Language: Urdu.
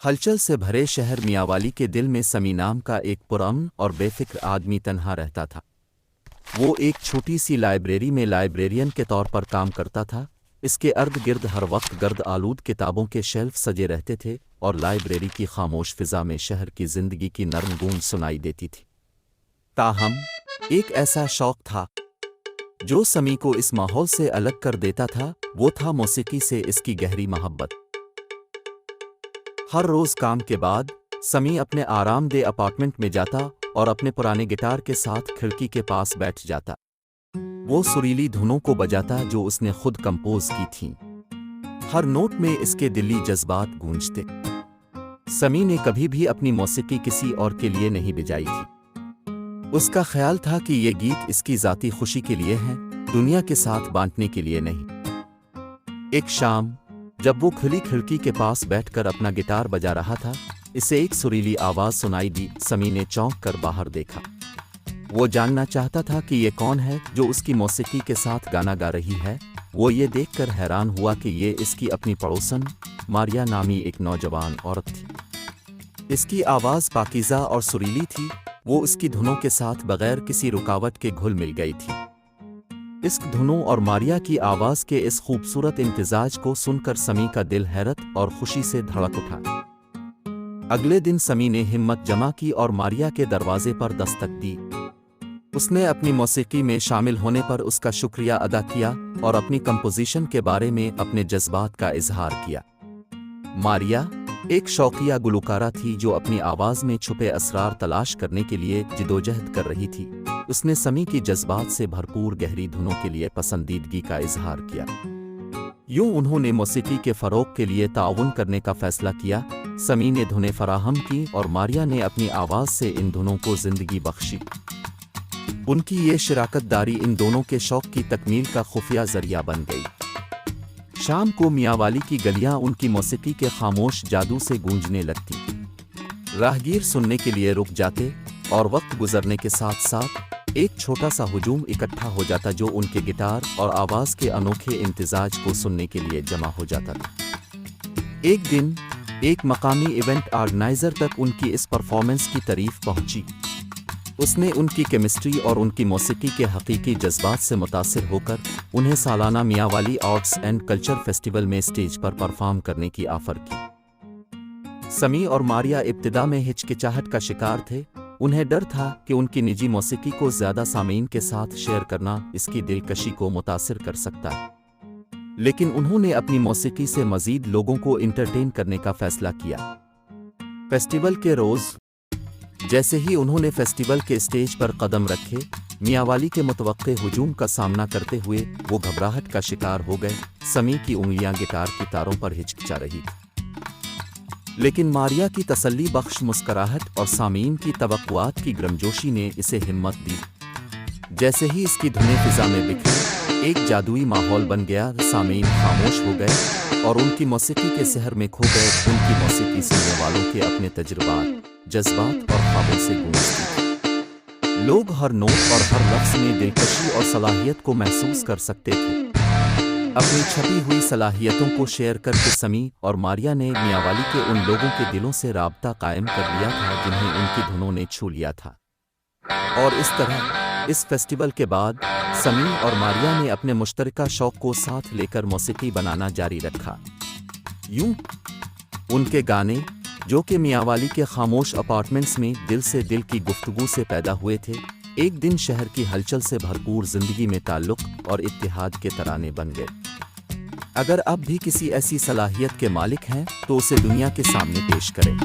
ہلچل سے بھرے شہر میاوالی کے دل میں سمی نام کا ایک پرامن اور بے فکر آدمی تنہا رہتا تھا۔ وہ ایک چھوٹی سی لائبریری میں لائبریرین کے طور پر کام کرتا تھا۔ اس کے ارد گرد ہر وقت گرد آلود کتابوں کے شیلف سجے رہتے تھے اور لائبریری کی خاموش فضا میں شہر کی زندگی کی نرم گونج سنائی دیتی تھی۔ تاہم ایک ایسا شوق تھا جو سمی کو اس ماحول سے الگ کر دیتا تھا، وہ تھا موسیقی سے اس کی گہری محبت۔ ہر روز کام کے بعد سمی اپنے آرام دہ اپارٹمنٹ میں جاتا اور اپنے پرانے گٹار کے ساتھ کھڑکی کے پاس بیٹھ جاتا۔ وہ سریلی دھنوں کو بجاتا جو اس نے خود کمپوز کی تھیں۔ ہر نوٹ میں اس کے دلی جذبات گونجتے۔ سمی نے کبھی بھی اپنی موسیقی کسی اور کے لیے نہیں بجائی تھی۔ اس کا خیال تھا کہ یہ گیت اس کی ذاتی خوشی کے لیے ہیں، دنیا کے ساتھ بانٹنے کے لیے نہیں۔ ایک شام جب وہ کھلی کھڑکی کے پاس بیٹھ کر اپنا گٹار بجا رہا تھا، اسے ایک سریلی آواز سنائی دی۔ سمی نے چونک کر باہر دیکھا۔ وہ جاننا چاہتا تھا کہ یہ کون ہے جو اس کی موسیقی کے ساتھ گانا گا رہی ہے۔ وہ یہ دیکھ کر حیران ہوا کہ یہ اس کی اپنی پڑوسن ماریا نامی ایک نوجوان عورت تھی۔ اس کی آواز پاکیزہ اور سریلی تھی، وہ اس کی دھنوں کے ساتھ بغیر کسی رکاوٹ کے گھل مل گئی تھی۔ اس دھنوں اور ماریا کی آواز کے اس خوبصورت امتزاج کو سن کر سمی کا دل حیرت اور خوشی سے دھڑک اٹھا۔ اگلے دن سمی نے ہمت جمع کی اور ماریا کے دروازے پر دستک دی۔ اس نے اپنی موسیقی میں شامل ہونے پر اس کا شکریہ ادا کیا اور اپنی کمپوزیشن کے بارے میں اپنے جذبات کا اظہار کیا۔ ماریا ایک شوقیہ گلوکارہ تھی جو اپنی آواز میں چھپے اسرار تلاش کرنے کے لیے جدوجہد کر رہی تھی۔ اس نے سمی کی جذبات سے بھرپور گہری دھنوں کے لیے پسندیدگی کا اظہار کیا۔ یوں انہوں نے موسیقی کے فروغ کے لیے تعاون کرنے کا فیصلہ کیا۔ سمی نے دھنیں فراہم کی اور ماریا نے اپنی آواز سے ان دھنوں کو زندگی بخشی۔ ان کی یہ شراکت داری ان دونوں کے شوق کی تکمیل کا خفیہ ذریعہ بن گئی۔ شام کو میاوالی کی گلیاں ان کی موسیقی کے خاموش جادو سے گونجنے لگتی۔ راہگیر سننے کے لیے رک جاتے اور وقت گزرنے کے ساتھ ساتھ ایک چھوٹا سا ہجوم اکٹھا ہو جاتا جو ان کے گٹار اور آواز کے انوکھے امتزاج کو سننے کے لیے جمع ہو جاتا تھا۔ ایک دن ایک مقامی ایونٹ آرگنائزر تک ان کی اس پرفارمنس کی تعریف پہنچی۔ اس نے ان کی کیمسٹری اور ان کی موسیقی کے حقیقی جذبات سے متاثر ہو کر انہیں سالانہ میاوالی آرٹس اینڈ کلچر فیسٹیول میں اسٹیج پر پرفارم کرنے کی آفر کی۔ سمی اور ماریا ابتدا میں ہچکچاہٹ کا شکار تھے۔ انہیں ڈر تھا کہ ان کی نجی موسیقی کو زیادہ سامعین کے ساتھ شیئر کرنا اس کی دلکشی کو متاثر کر سکتا ہے، لیکن انہوں نے اپنی موسیقی سے مزید لوگوں کو انٹرٹین کرنے کا فیصلہ کیا۔ فیسٹیول کے روز جیسے ہی انہوں نے فیسٹیول کے اسٹیج پر قدم رکھے، میاوالی کے متوقع ہجوم کا سامنا کرتے ہوئے وہ گھبراہٹ کا شکار ہو گئے۔ سمی کی انگلیاں گٹار کی تاروں پر ہچکچا رہی تھی، لیکن ماریا کی تسلی بخش مسکراہٹ اور سامعین کی توقعات کی گرمجوشی نے اسے ہمت دی۔ جیسے ہی اس کی دھنیں فضا میں بکھری، ایک جادوئی ماحول بن گیا۔ سامعین خاموش ہو گئے اور ان کی موسیقی کے سحر میں کھو گئے۔ ان کی موسیقی سننے والوں کے اپنے تجربات، جذبات اور خوابوں سے گونجتی تھی۔ لوگ ہر نوٹ اور ہر لفظ میں دلکشی اور صلاحیت کو محسوس کر سکتے تھے۔ اپنی چھپی ہوئی صلاحیتوں کو شیئر کر کے سمی اور ماریا نے میاوالی کے ان لوگوں کے دلوں سے رابطہ قائم کر لیا تھا جنہیں ان کی دھنوں نے چھو لیا تھا۔ اور اس طرح اس فیسٹیول کے بعد سمی اور ماریا نے اپنے مشترکہ شوق کو ساتھ لے کر موسیقی بنانا جاری رکھا۔ یوں ان کے گانے جو کہ میاوالی کے خاموش اپارٹمنٹس میں دل سے دل کی گفتگو سے پیدا ہوئے تھے، ایک دن شہر کی ہلچل سے بھرپور زندگی میں تعلق اور اتحاد کے ترانے بن گئے۔ اگر آپ بھی کسی ایسی صلاحیت کے مالک ہیں تو اسے دنیا کے سامنے پیش کریں۔